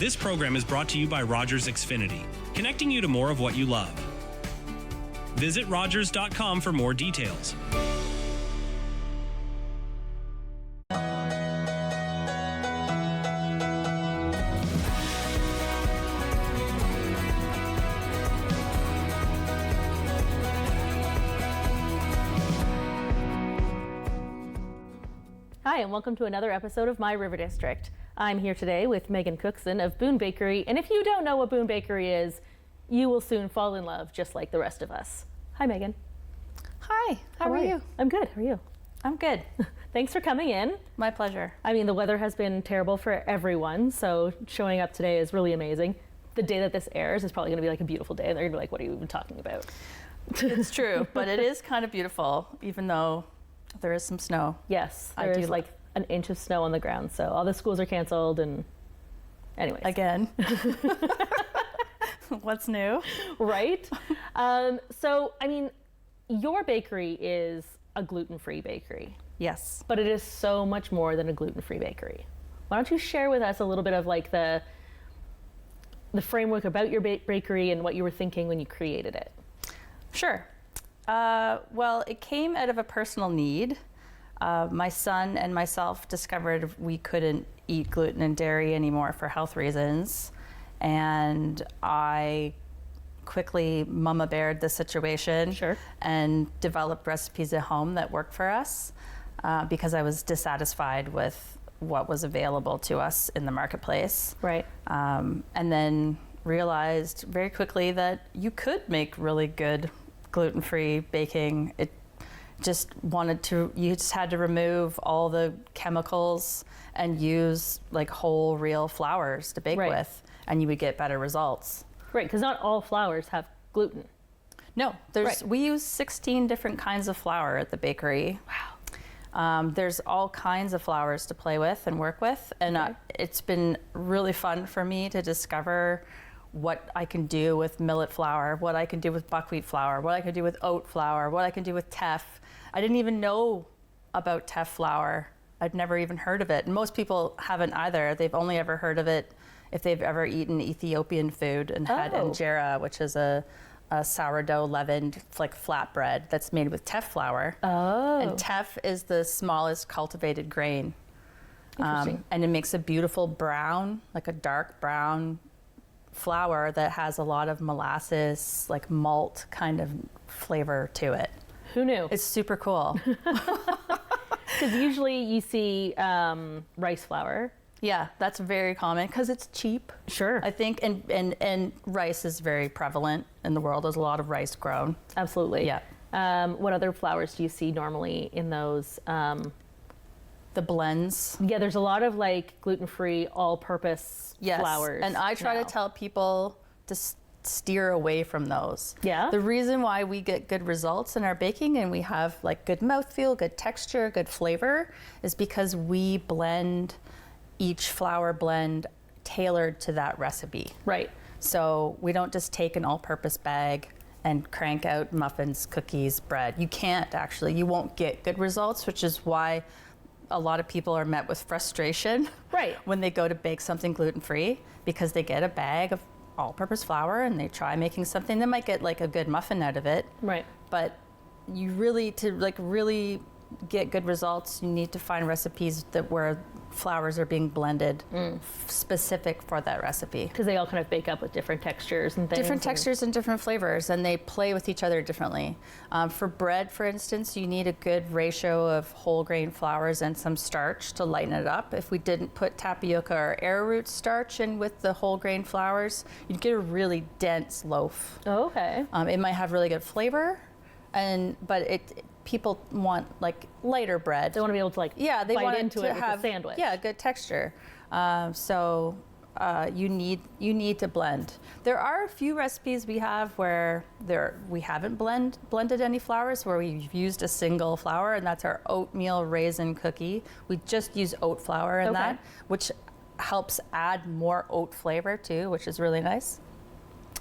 This program is brought to you by Rogers Xfinity, connecting you to more of what you love. Visit Rogers.com for more details. Hi, and welcome to another episode of My River District. I'm here today with Meagan Cookson of Boon Bakery, and if you don't know what Boon Bakery is, you will soon fall in love just like the rest of us. Hi, Meagan. Hi, how are you? I'm good. How are you? I'm good. Thanks for coming in. My pleasure. I mean, the weather has been terrible for everyone, so showing up today is really amazing. The day that this airs is probably going to be like a beautiful day, and they're going to be like, what are you even talking about? It's true, but it is kind of beautiful, even though there is some snow. Yes, there is like an inch of snow on the ground, so all the schools are canceled, and anyways. Again. What's new? Right? So, I mean, your bakery is a gluten-free bakery. Yes. But it is so much more than a gluten-free bakery. Why don't you share with us a little bit of like the framework about your bakery and what you were thinking when you created it? Sure. Well, it came out of a personal need. My son and myself discovered we couldn't eat gluten and dairy anymore for health reasons. And I quickly mama beared the situation. Sure. And developed recipes at home that worked for us because I was dissatisfied with what was available to us in the marketplace. Right. And then realized very quickly that you could make really good gluten-free baking. You just had to remove all the chemicals and use like whole real flours to bake with, and you would get better results. Right, because not all flours have gluten. No, we use 16 different kinds of flour at the bakery. Wow. There's all kinds of flours to play with and work with, and it's been really fun for me to discover what I can do with millet flour, what I can do with buckwheat flour, what I can do with oat flour, what I can do with teff. I didn't even know about teff flour. I'd never even heard of it. And most people haven't either. They've only ever heard of it if they've ever eaten Ethiopian food and had injera, which is a sourdough leavened like flatbread that's made with teff flour. Oh. And teff is the smallest cultivated grain. Interesting. And it makes a beautiful brown, like a dark brown flour that has a lot of molasses, like malt kind of flavor to it. Who knew? It's super cool. Because usually you see rice flour. Yeah, that's very common because it's cheap. Sure. I think, and rice is very prevalent in the world. There's a lot of rice grown. Absolutely. Yeah. What other flours do you see normally in those? The blends. Yeah, there's a lot of like gluten-free, all-purpose flours. And I try to tell people to steer away from those. Yeah. The reason why we get good results in our baking and we have like good mouthfeel, good texture, good flavor is because we blend each flour blend tailored to that recipe. Right. So we don't just take an all-purpose bag and crank out muffins, cookies, bread. You can't actually. You won't get good results, which is why a lot of people are met with frustration when they go to bake something gluten-free because they get a bag of all-purpose flour and they try making something. They might get like a good muffin out of it. Right. But you really, to like really get good results, you need to find recipes that where flours are being blended specific for that recipe. Because they all kind of bake up with different textures and things. Different textures and different flavors, and they play with each other differently. For bread, for instance, you need a good ratio of whole grain flours and some starch to lighten it up. If we didn't put tapioca or arrowroot starch in with the whole grain flours, you'd get a really dense loaf. Oh, okay. It might have really good flavor, but people want like lighter bread. They want to be able to like they bite want into to it with have a sandwich. Yeah, good texture. So you need to blend. There are a few recipes we have where we haven't blended any flours, where we've used a single flour, and that's our oatmeal raisin cookie. We just use oat flour in that, which helps add more oat flavor too, which is really nice.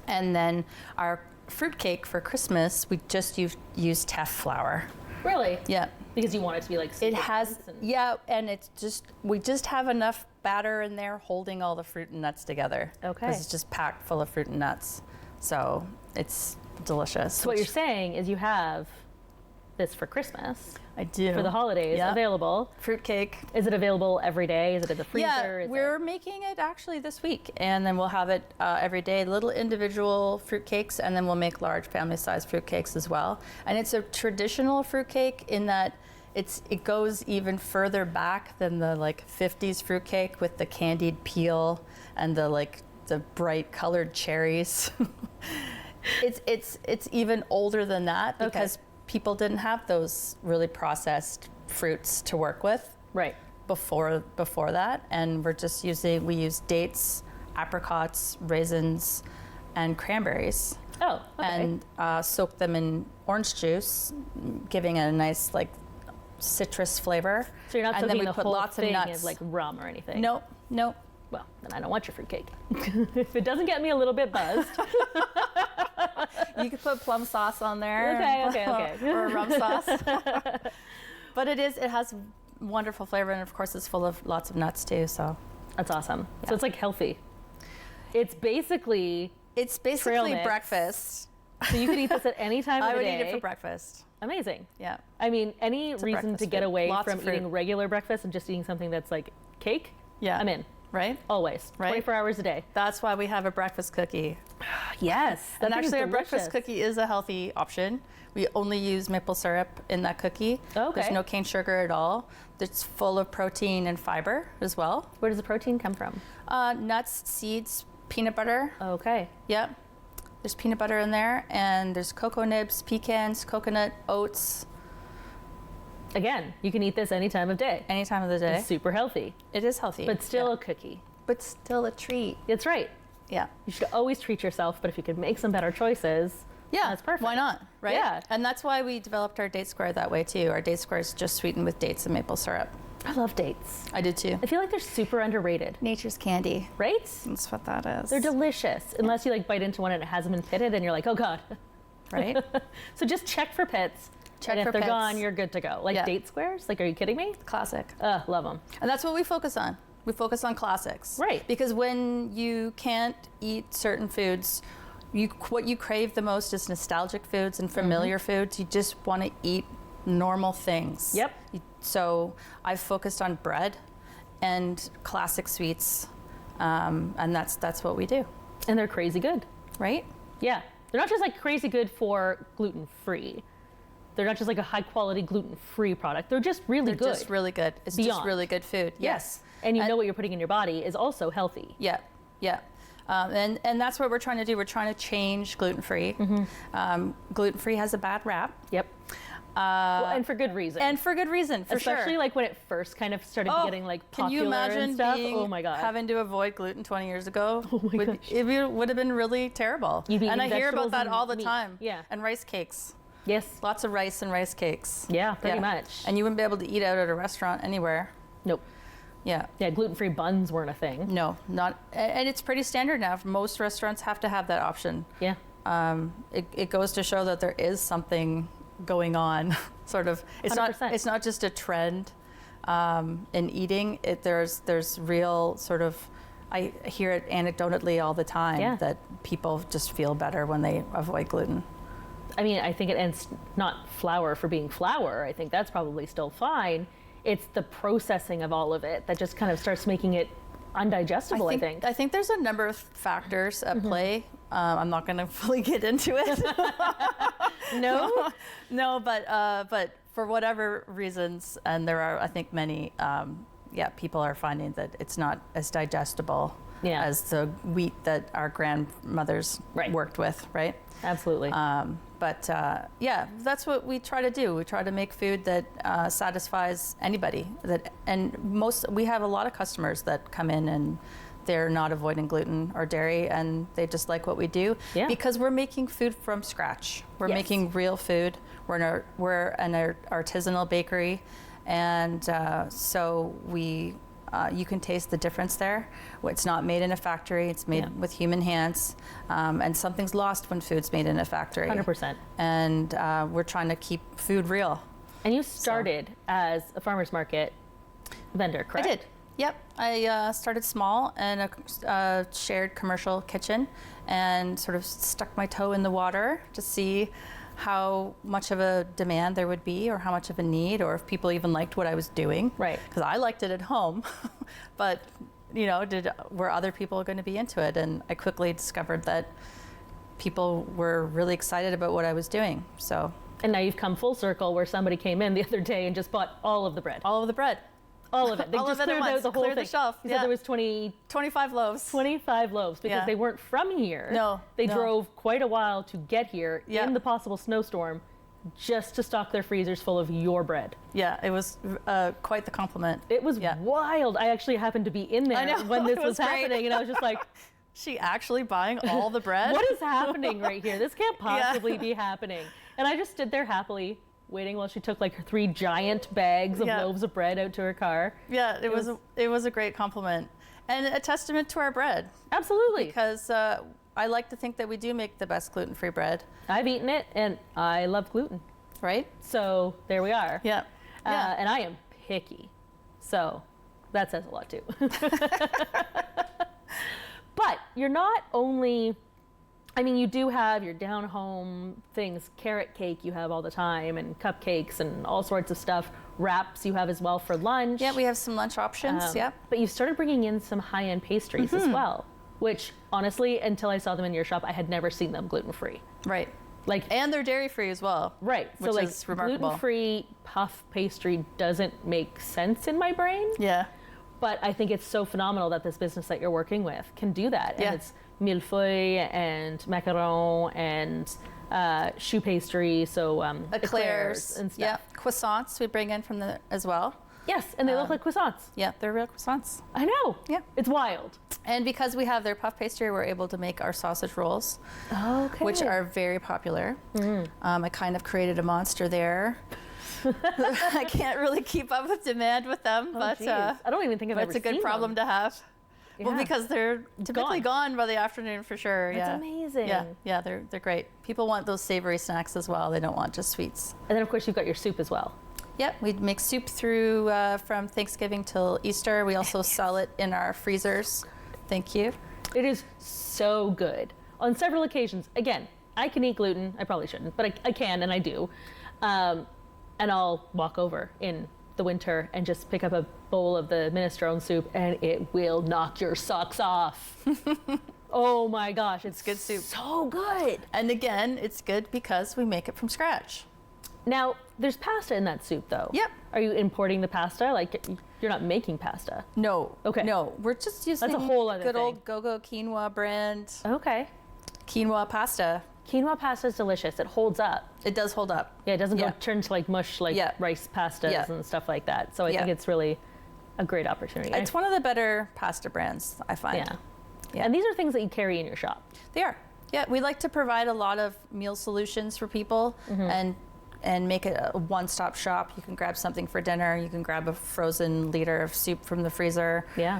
And then our fruitcake for Christmas, we just use teff flour. Really? Yeah. Because you want it to be like super It has, dense and- yeah, and it's just, we just have enough batter in there holding all the fruit and nuts together. Okay. Because it's just packed full of fruit and nuts. So it's delicious. So what you're saying is you have this for Christmas, I do. for the holidays, Yeah. available. Fruitcake. Is it available every day? Is it in the freezer? Yeah, Is we're making it actually this week, and then we'll have it every day, little individual fruitcakes, and then we'll make large family-sized fruitcakes as well. And it's a traditional fruitcake in that it goes even further back than the like 50s fruitcake with the candied peel and the bright colored cherries. it's even older than that because people didn't have those really processed fruits to work with right. before that, and we use dates, apricots, raisins, and cranberries, Oh, okay. and soak them in orange juice, giving it a nice like citrus flavor. So you're not and then soaking we the put whole lots thing of nuts. as like rum or anything? Nope. Well, then I don't want your fruitcake. If it doesn't get me a little bit buzzed. You could put plum sauce on there. Okay. Or rum sauce. But it has wonderful flavor, and of course it's full of lots of nuts too. So That's awesome. Yeah. So it's like healthy. It's basically trail mix. breakfast. So you could eat this at any time of I the would day. eat it for breakfast. Amazing. Yeah. I mean, any a reason to breakfast get food. away Lots from of fruit. eating regular breakfast and just eating something that's like cake? Yeah. I'm in. Right? Always. Right. 24 hours a day. That's why we have a breakfast cookie. Yes. And that thing's actually, our breakfast delicious. cookie is a healthy option. We only use maple syrup in that cookie. Okay. There's no cane sugar at all. It's full of protein and fiber as well. Where does the protein come from? Nuts, seeds, peanut butter. Okay. Yep. There's peanut butter in there, and there's cocoa nibs, pecans, coconut, oats, Again, you can eat this any time of day. any time of the day. It's super healthy, It is healthy. but still yeah. a cookie. But still a treat. It's right. Yeah. You should always treat yourself, but if you could make some better choices, Yeah, that's perfect. Why not, right? Yeah. And that's why we developed our date square that way too. Our date square is just sweetened with dates and maple syrup. I love dates. I did too. I feel like they're super underrated, Nature's candy. right? That's what that is. They're delicious, unless you like bite into one and it hasn't been pitted, and you're like, oh god. right? So just check for pits. Check and for if they're pits. gone, you're good to go. Like Yeah. date squares? Like, are you kidding me? Classic. Love them. And that's what we focus on. We focus on classics. Right. Because when you can't eat certain foods, what you crave the most is nostalgic foods and familiar foods. You just want to eat normal things. Yep. So I've focused on bread and classic sweets, and that's what we do, And they're crazy good. right? Yeah. They're not just like crazy good for gluten-free. They're not just like a high quality gluten-free product. They're just really They're good. just really good. It's just Beyond. really good food. Yes. And you know what you're putting in your body is also healthy. Yeah, yeah. And that's what we're trying to do. We're trying to change gluten-free. Gluten-free has a bad rap. Yep. Well, and for good reason. And for good reason, for especially sure. like when it first kind of started getting like Can popular you imagine and stuff. being, Oh my god. having to avoid gluten 20 years ago? Oh my gosh. It would have been really terrible. You'd be And I eating hear about vegetables that and all the meat. time. Yeah. And rice cakes. Yes. Lots of rice and rice cakes. Yeah, pretty much. And you wouldn't be able to eat out at a restaurant anywhere. Nope. Yeah. Yeah, gluten-free buns weren't a thing. No, not. And it's pretty standard now. Most restaurants have to have that option. Yeah. It goes to show that there is something going on. Sort of. It's 100%. not. It's not just a trend in eating. There's real sort of. I hear it anecdotally all the time Yeah. that people just feel better when they avoid gluten. I mean, I think it ends not flour for being flour. I think that's probably still fine. It's the processing of all of it that just kind of starts making it undigestible, I think. I think there's a number of factors at play. I'm not going to fully get into it. No? No, but for whatever reasons, and there are, I think, many, people are finding that it's not as digestible as the wheat that our grandmothers worked with, right? Absolutely. That's what we try to do. We try to make food that satisfies anybody. We have a lot of customers that come in and they're not avoiding gluten or dairy, and they just like what we do because we're making food from scratch. We're making real food. We're an artisanal bakery, and so we. You can taste the difference there. It's not made in a factory. It's made with human hands, and something's lost when food's made in a factory. 100%. And we're trying to keep food real. And you started as a farmer's market vendor, correct? I did. Yep. I started small in a shared commercial kitchen and sort of stuck my toe in the water to see how much of a demand there would be, or how much of a need, or if people even liked what I was doing. Right. Because I liked it at home, but were other people going to be into it? And I quickly discovered that people were really excited about what I was doing. So. And now you've come full circle, where somebody came in the other day and just bought all of the bread. All of the bread. All of it. They All just of it at cleared out once. the whole Cleared thing. the shelf. You said there was 25 loaves. 25 loaves, because Yeah. they weren't from here. No, They no. drove quite a while to get here Yeah. in the possible snowstorm just to stock their freezers full of your bread. Yeah, it was quite the compliment. It was Yeah. wild. I actually happened to be in there I know, when this it was was great. happening, and I was just like, She actually buying all the bread? what is happening right here? This can't possibly be happening. And I just stood there happily waiting while she took like her 3 giant bags of Yeah. loaves of bread out to her car. Yeah, it was a great compliment, and a testament to our bread, Absolutely. because I like to think that we do make the best gluten-free bread, I've eaten it, and I love gluten. right? So there we are. Yeah. Yeah. And I am picky. So that says a lot too. But you're not only, I mean, you do have your down home things, carrot cake you have all the time, and cupcakes and all sorts of stuff. Wraps you have as well for lunch. Yeah, we have some lunch options. Yeah. But you started bringing in some high-end pastries as well, which honestly, until I saw them in your shop, I had never seen them gluten-free. Right. Like, And they're dairy-free as well. right. Which so like is remarkable. gluten-free puff pastry doesn't make sense in my brain. Yeah. But I think it's so phenomenal that this business that you're working with can do that. Yeah. And it's millefeuille and macaron and choux pastry, so eclairs and stuff. Yeah. Croissants we bring in from as well. Yes, and they look like croissants. Yeah, they're real croissants. I know. Yeah. It's wild. And because we have their puff pastry, we're able to make our sausage rolls, Okay. which are very popular. I kind of created a monster there. I can't really keep up with demand with them, but geez. I don't even think I've ever it's a good seen problem them. to have. Well, Yeah. because they're typically gone by the afternoon for sure. That's yeah. amazing. Yeah, they're great. People want those savory snacks as well. They don't want just sweets. And then of course you've got your soup as well. Yep, we make soup through from Thanksgiving till Easter. We also sell it in our freezers. Thank you. It is so good. On several occasions, again, I can eat gluten. I probably shouldn't, but I can, and I do. And I'll walk over in the winter and just pick up a bowl of the minestrone soup, and it will knock your socks off. Oh my gosh, it's good soup. So good. And again, it's good because we make it from scratch. Now, there's pasta in that soup, though. Yep. Are you importing the pasta? Like, you're not making pasta. No. Okay. No, we're just using That's a whole other good thing. old Go-Go quinoa brand Okay. quinoa pasta. Quinoa pasta is delicious. It holds up. It does hold up. Yeah, it doesn't Yeah. go turn to like mush like Yeah. rice pastas Yeah. and stuff like that. So I Yeah. think it's really a great opportunity. It's one of the better pasta brands, I find. Yeah. Yeah. And these are things that you carry in your shop. They are. Yeah, we like to provide a lot of meal solutions for people and make it a one-stop shop. You can grab something for dinner. You can grab a frozen liter of soup from the freezer. Yeah.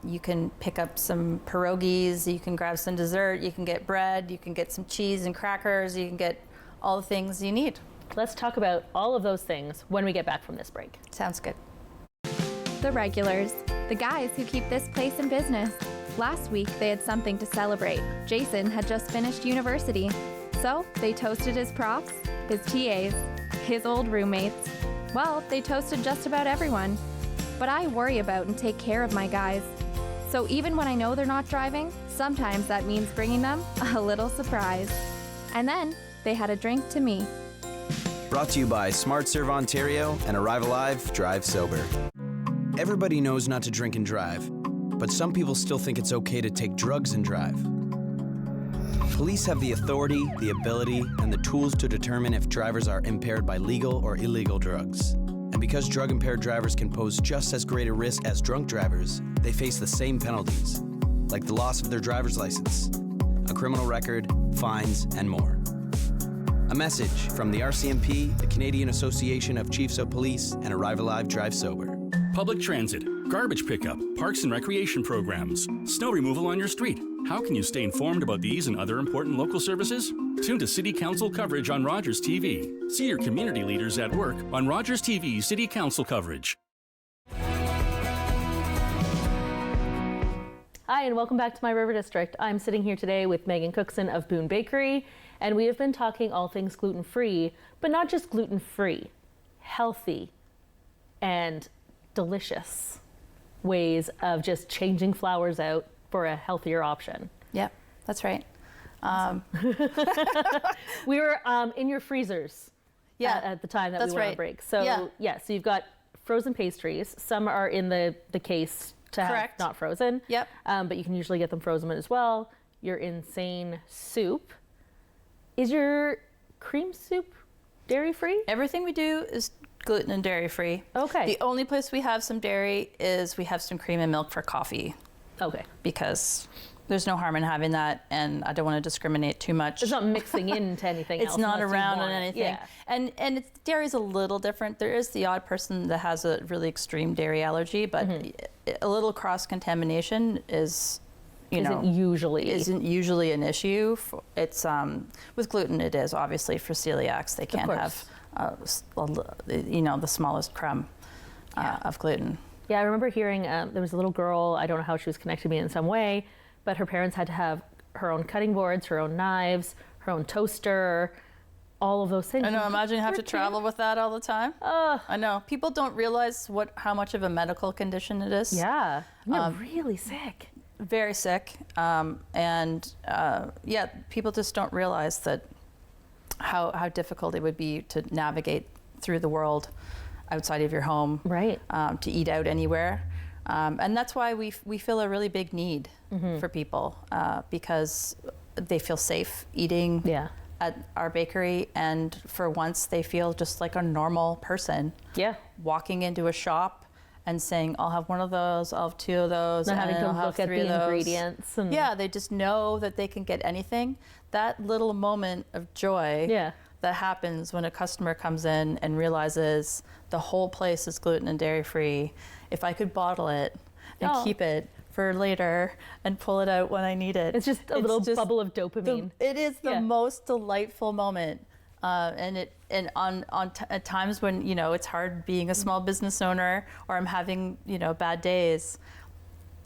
You can pick up some pierogies. You can grab some dessert. You can get bread. You can get some cheese and crackers. You can get all the things you need. Let's talk about all of those things when we get back from this break. Sounds good. The regulars, the guys who keep this place in business. Last week, they had something to celebrate. Jason had just finished university. So they toasted his profs, his TAs, his old roommates. Well, they toasted just about everyone. But I worry about and take care of my guys. So even when I know they're not driving, sometimes that means bringing them a little surprise. And then they had a drink to me. Brought to you by Smart Serve Ontario and Arrive Alive, Drive Sober. Everybody knows not to drink and drive, but some people still think it's okay to take drugs and drive. Police have the authority, the ability, and the tools to determine if drivers are impaired by legal or illegal drugs. And because drug-impaired drivers can pose just as great a risk as drunk drivers, they face the same penalties, like the loss of their driver's license, a criminal record, fines, and more. A message from the RCMP, the Canadian Association of Chiefs of Police, and Arrive Alive, Drive Sober. Public transit, garbage pickup, parks and recreation programs, snow removal on your street. How can you stay informed about these and other important local services? Tune to City Council coverage on Rogers TV. See your community leaders at work on Rogers TV City Council coverage. Hi, and welcome back to my River District. I'm sitting here today with Meagan Cookson of Boon Bakery, and we have been talking all things gluten-free, but not just gluten-free, healthy and delicious ways of just changing flours out for a healthier option. Yep, that's right. We were in your freezers at the time that that's we went right. on break. So so you've got frozen pastries. Some are in the case to have not frozen. Yep. But you can usually get them frozen as well. Your insane soup. Is your cream soup dairy free? Everything we do is gluten and dairy free. Okay. The only place we have some dairy is we have some cream and milk for coffee. Okay. Because there's no harm in having that, and I don't want to discriminate too much. It's not mixing into anything else. It's not unless you around want on it. anything. Yeah. And dairy's a little different. There is the odd person that has a really extreme dairy allergy, but a little cross-contamination isn't usually an issue. It's with gluten it is, obviously. For celiacs, they can't have the smallest crumb of gluten. Yeah, I remember hearing there was a little girl, I don't know how she was connected to me in some way, but her parents had to have her own cutting boards, her own knives, her own toaster, all of those things. I know, imagine you have to travel with that all the time. I know. People don't realize how much of a medical condition it is. Yeah, you're really sick. Very sick. People just don't realize that how difficult it would be to navigate through the world outside of your home, right? To eat out anywhere, and that's why we feel a really big need for people because they feel safe eating at our bakery, and for once they feel just like a normal person. Yeah, walking into a shop and saying, "I'll have one of those, I'll have two of those," not and having to I'll have look at three the of those. ingredients. And They just know that they can get anything. That little moment of joy that happens when a customer comes in and realizes the whole place is gluten and dairy free. If I could bottle it and keep it for later and pull it out when I need it. It's just a little bubble of dopamine. It is the most delightful moment. At times when, it's hard being a small business owner or I'm having, bad days,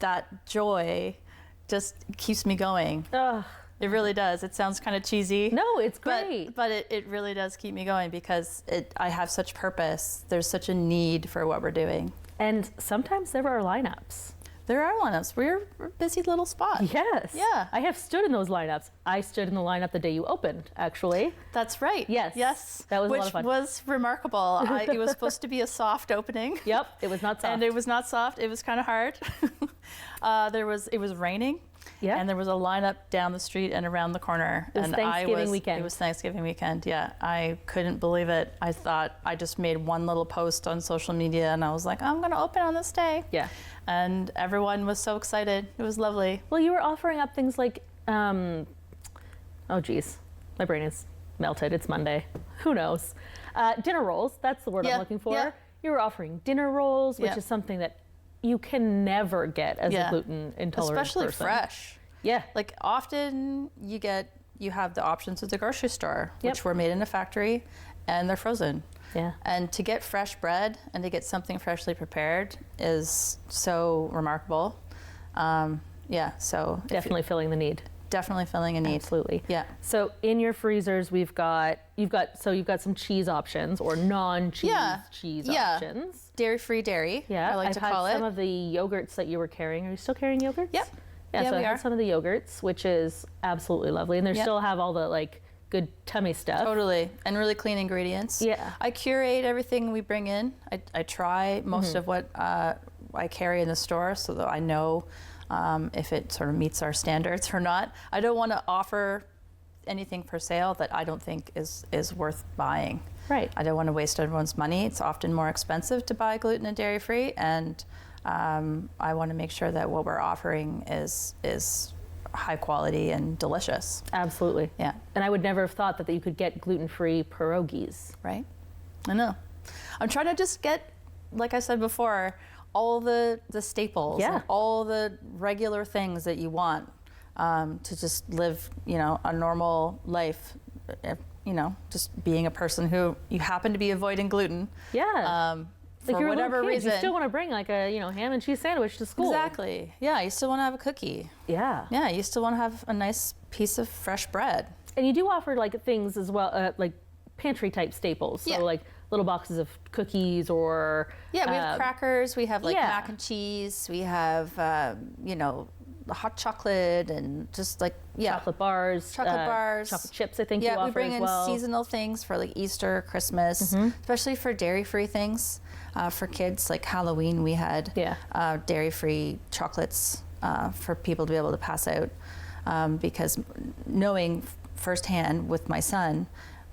that joy just keeps me going. It really does. It sounds kind of cheesy. No, it's great. But it really does keep me going because I have such purpose. There's such a need for what we're doing. And sometimes there are lineups. There are lineups. We're a busy little spot. Yes. Yeah. I have stood in those lineups. I stood in the lineup the day you opened, actually. That's right. Yes. Yes. That was a lot of Which fun. was remarkable. It was supposed to be a soft opening. Yep. It was not soft. And it was not soft. It was kind of hard. It was raining. Yeah. And there was a lineup down the street and around the corner. It was Thanksgiving weekend. It was Thanksgiving weekend, yeah. I couldn't believe it. I thought I just made one little post on social media and I was like, I'm going to open on this day. Yeah. And everyone was so excited. It was lovely. Well, you were offering up things like, oh geez, my brain is melted. It's Monday. Who knows? Dinner rolls, that's the word I'm looking for. Yeah. You were offering dinner rolls, which is something that you can never get as a gluten intolerant Especially person. fresh. Yeah. Like often you have the options at the grocery store, which were made in a factory and they're frozen. Yeah. And to get fresh bread and to get something freshly prepared is so remarkable. So definitely filling the need. Definitely filling a need. Absolutely. Yeah. So in your freezers, you've got some cheese options or non-cheese cheese options. Dairy-free dairy. Yeah. I like to call it. Some of the yogurts that you were carrying. Are you still carrying yogurts? Yep. Yeah. So we I had are. some of the yogurts, which is absolutely lovely, and they still have all the good tummy stuff. Totally, and really clean ingredients. Yeah. I curate everything we bring in. I try most of what I carry in the store so that I know if it sort of meets our standards or not. I don't want to offer anything for sale that I don't think is worth buying. Right. I don't want to waste everyone's money. It's often more expensive to buy gluten and dairy free, and I want to make sure that what we're offering is high quality and delicious. Absolutely. Yeah. And I would never have thought that you could get gluten-free pierogies. Right. I know. I'm trying to just get, like I said before, all the staples, and all the regular things that you want to just live, a normal life just being a person who you happen to be avoiding gluten. Yeah. For you're whatever a little kid, reason. you still want to bring like a ham and cheese sandwich to school. Exactly. Yeah, you still want to have a cookie. Yeah. Yeah, you still want to have a nice piece of fresh bread. And you do offer like things as well, like pantry type staples. So like little boxes of cookies or we have crackers. We have like yeah. mac and cheese. We have hot chocolate and just like chocolate bars, chocolate chips. I think you offer we bring as in well. seasonal things for like Easter, Christmas, especially for dairy-free things. For kids, like Halloween, we had dairy-free chocolates for people to be able to pass out. Because knowing firsthand with my son,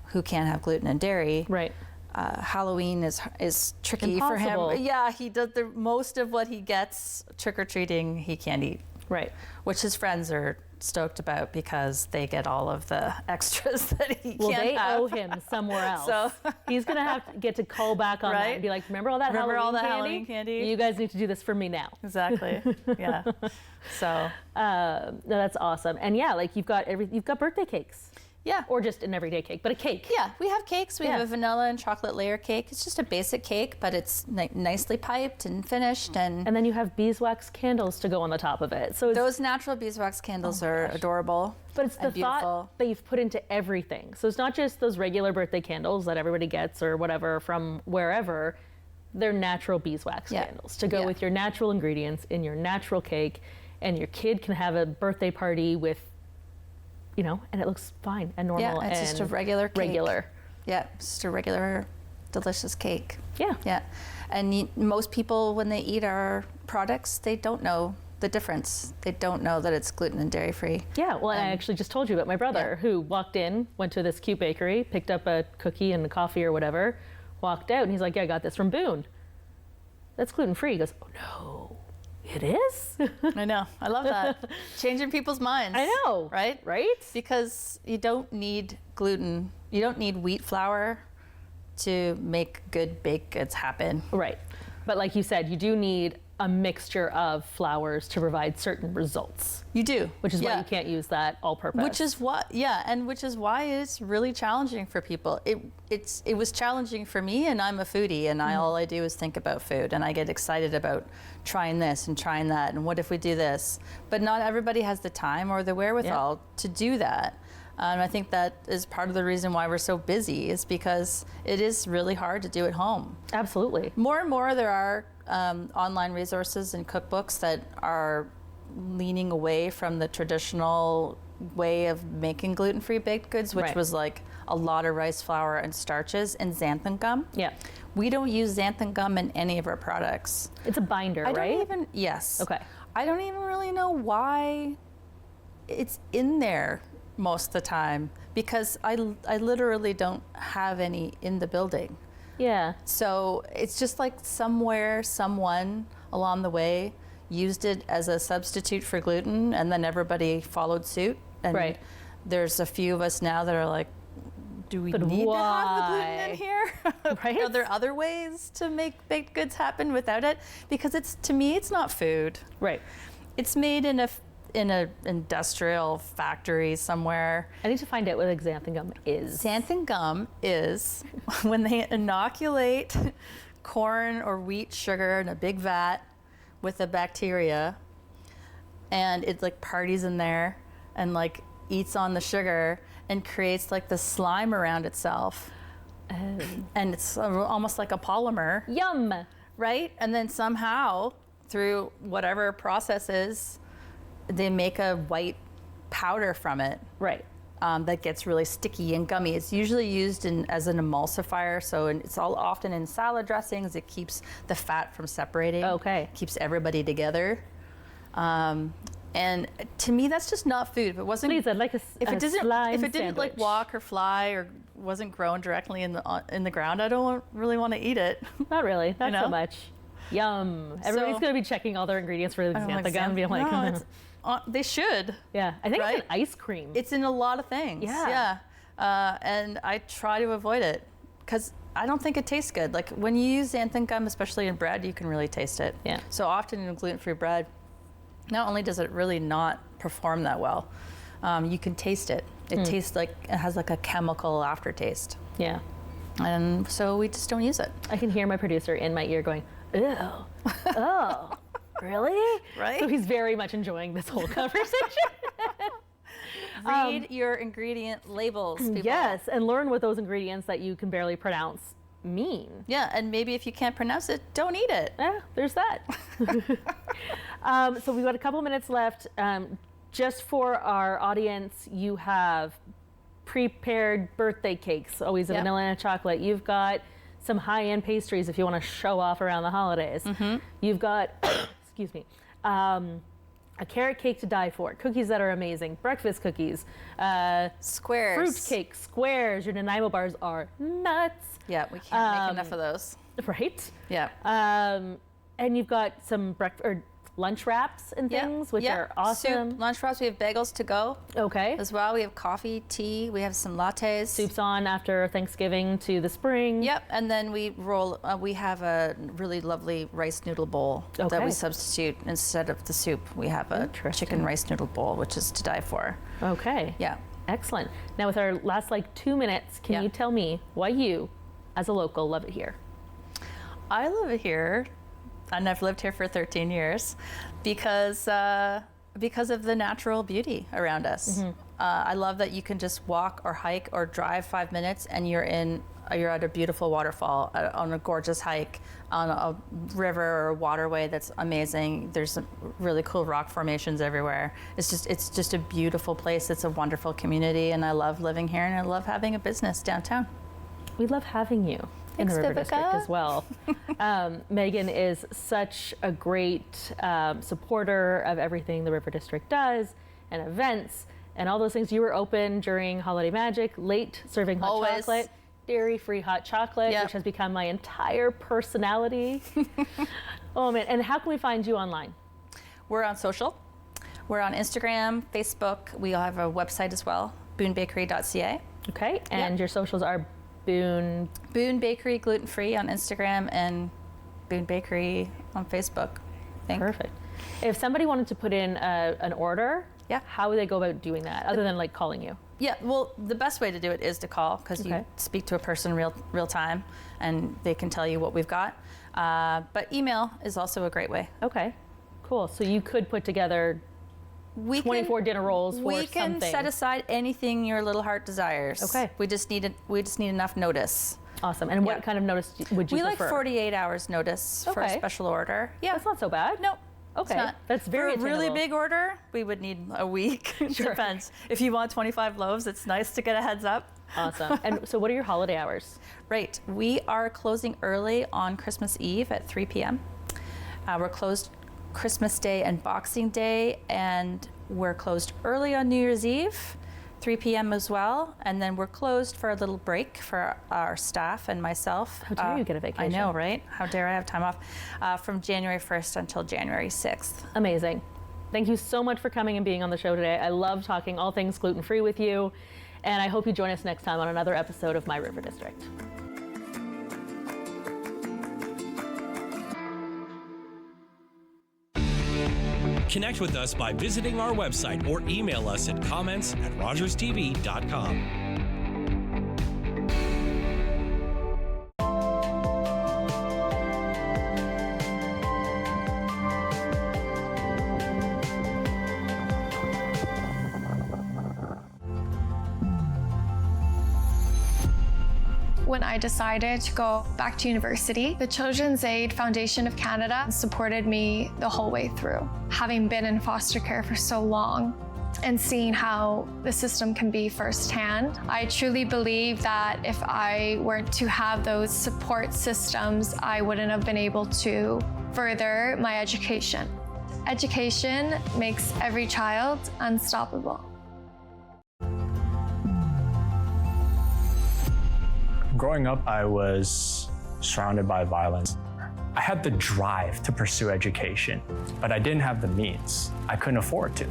who can't have gluten and dairy, right. Halloween is tricky Impossible. for him. Yeah, he does most of what he gets trick-or-treating, he can't eat. Right. Which his friends are stoked about because they get all of the extras that he can't have. Well, they owe him somewhere else. So he's going to have to get to call back on that and be like, remember all that Halloween candy? You guys need to do this for me now. Exactly. Yeah. So. No, that's awesome. And yeah, like you've got birthday cakes. Yeah. Or just an everyday cake, but a cake. Yeah, we have cakes. We have a vanilla and chocolate layer cake. It's just a basic cake, but it's nicely piped and finished. And then you have beeswax candles to go on the top of it. So those natural beeswax candles are adorable. But it's the thought that you've put into everything. So it's not just those regular birthday candles that everybody gets or whatever from wherever. They're natural beeswax candles to go with your natural ingredients in your natural cake. And your kid can have a birthday party with, and it looks fine and normal. Yeah, it's just a regular cake. Yeah, just a regular, delicious cake. Yeah. Yeah. And most people, when they eat our products, they don't know the difference. They don't know that it's gluten and dairy free. Yeah, well, I actually just told you about my brother who walked in, went to this cute bakery, picked up a cookie and a coffee or whatever, walked out, and he's like, I got this from Boon. That's gluten free. He goes, oh no. It is? I know. I love that. Changing people's minds. I know. Right? Right? Because you don't need gluten. You don't need wheat flour to make good baked goods happen. Right. But like you said, you do need a mixture of flours to provide certain results. You do. Which is why you can't use that all-purpose. Which is why it's really challenging for people. It was challenging for me, and I'm a foodie, and all I do is think about food, and I get excited about trying this and trying that, and what if we do this? But not everybody has the time or the wherewithal to do that. And I think that is part of the reason why we're so busy, is because it is really hard to do at home. Absolutely. More and more there are online resources and cookbooks that are leaning away from the traditional way of making gluten-free baked goods, which was like a lot of rice flour and starches and xanthan gum. Yeah. We don't use xanthan gum in any of our products. It's a binder, right? Yes. Okay. I don't even really know why it's in there most of the time, because I literally don't have any in the building. Yeah. So it's just like somewhere, someone along the way used it as a substitute for gluten, and then everybody followed suit. And there's a few of us now that are like, do we need to have the gluten in here? Are there other ways to make baked goods happen without it? Because to me, it's not food. Right. It's made in a industrial factory somewhere. I need to find out what xanthan gum is. Xanthan gum is when they inoculate corn or wheat sugar in a big vat with a bacteria, and it like parties in there and like eats on the sugar and creates like the slime around itself. And it's almost like a polymer. Yum! Right? And then somehow, through whatever processes, they make a white powder from it. Right. That gets really sticky and gummy. It's usually used as an emulsifier, so it's often in salad dressings. It keeps the fat from separating. Okay. Keeps everybody together. And to me, that's just not food. If it wasn't, please, I'd like if it didn't like walk or fly or wasn't grown directly in the ground, I don't really want to eat it. Not really. Not so much. Yum. Everybody's going to be checking all their ingredients for the xanthan gum and being like, no, they should. Yeah, I think it's in ice cream. It's in a lot of things. Yeah. And I try to avoid it because I don't think it tastes good. Like when you use xanthan gum, especially in bread, you can really taste it. Yeah. So often in gluten-free bread, not only does it really not perform that well, you can taste it. It tastes like, it has like a chemical aftertaste. Yeah. And so we just don't use it. I can hear my producer in my ear going, ew, oh, really? Right? So he's very much enjoying this whole conversation. Read your ingredient labels, people. Yes, and learn what those ingredients that you can barely pronounce mean. Yeah, and maybe if you can't pronounce it, don't eat it. Yeah, there's that. So we've got a couple minutes left. Just for our audience, you have prepared birthday cakes, always a vanilla and a chocolate. You've got some high-end pastries if you want to show off around the holidays. You've got, excuse me, a carrot cake to die for, cookies that are amazing, breakfast cookies, Squares. fruit cake, squares. Your Nanaimo bars are nuts. Yeah, we can't make enough of those. Right? Yeah. And you've got some lunch wraps and things, which are awesome. Soup, lunch wraps. We have bagels to go Okay. as well. We have coffee, tea. We have some lattes. Soups on after Thanksgiving to the spring. Yep, and then we roll. We have a really lovely rice noodle bowl that Okay. we substitute instead of the soup. We have a chicken rice noodle bowl, which is to die for. Okay. Yeah. Excellent. Now, with our last 2 minutes, can you tell me why you, as a local, love it here? I love it here, and I've lived here for 13 years because of the natural beauty around us. I love that you can just walk or hike or drive 5 minutes and you're at a beautiful waterfall on a gorgeous hike on a river or waterway that's amazing. There's some really cool rock formations everywhere. It's just a beautiful place. It's a wonderful community, and I love living here, and I love having a business downtown. We love having you in the Thanks, River Viveca. District as well. Meagan is such a great supporter of everything the River District does and events and all those things. You were open during Holiday Magic, late serving hot Always. chocolate, dairy-free hot chocolate, which has become my entire personality. Oh man, and how can we find you online? We're on social. We're on Instagram, Facebook. We have a website as well, boonbakery.ca. Okay, and your socials are Boon. Boon Bakery gluten-free on Instagram and Boon Bakery on Facebook, I think. Perfect. If somebody wanted to put in an order, how would they go about doing that other than calling you? Yeah, well, the best way to do it is to call, because you speak to a person real time and they can tell you what we've got. But email is also a great way. Okay, cool. So you could put together 24 dinner rolls for we can something. set aside anything your little heart desires. Okay. We just need enough notice. Awesome. And what kind of notice would you We prefer? like 48 hours notice for a special order. Yeah. That's not so bad. No. Okay. It's not. That's very For a really attainable. big order, we would need a week. Depends. If you want 25 loaves, it's nice to get a heads up. Awesome. And so what are your holiday hours? Right. We are closing early on Christmas Eve at 3 p.m. We're closed Christmas Day and Boxing Day, and we're closed early on New Year's Eve, 3 p.m. as well, and then we're closed for a little break for our staff and myself. How dare you get a vacation? I know, right? How dare I have time off from January 1st until January 6th. Amazing. Thank you so much for coming and being on the show today. I love talking all things gluten-free with you, and I hope you join us next time on another episode of My River District. Connect with us by visiting our website or email us at comments@rogerstv.com. When I decided to go back to university, the Children's Aid Foundation of Canada supported me the whole way through. Having been in foster care for so long and seeing how the system can be firsthand, I truly believe that if I weren't to have those support systems, I wouldn't have been able to further my education. Education makes every child unstoppable. Growing up, I was surrounded by violence. I had the drive to pursue education, but I didn't have the means. I couldn't afford to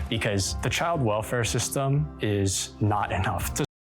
because the child welfare system is not enough to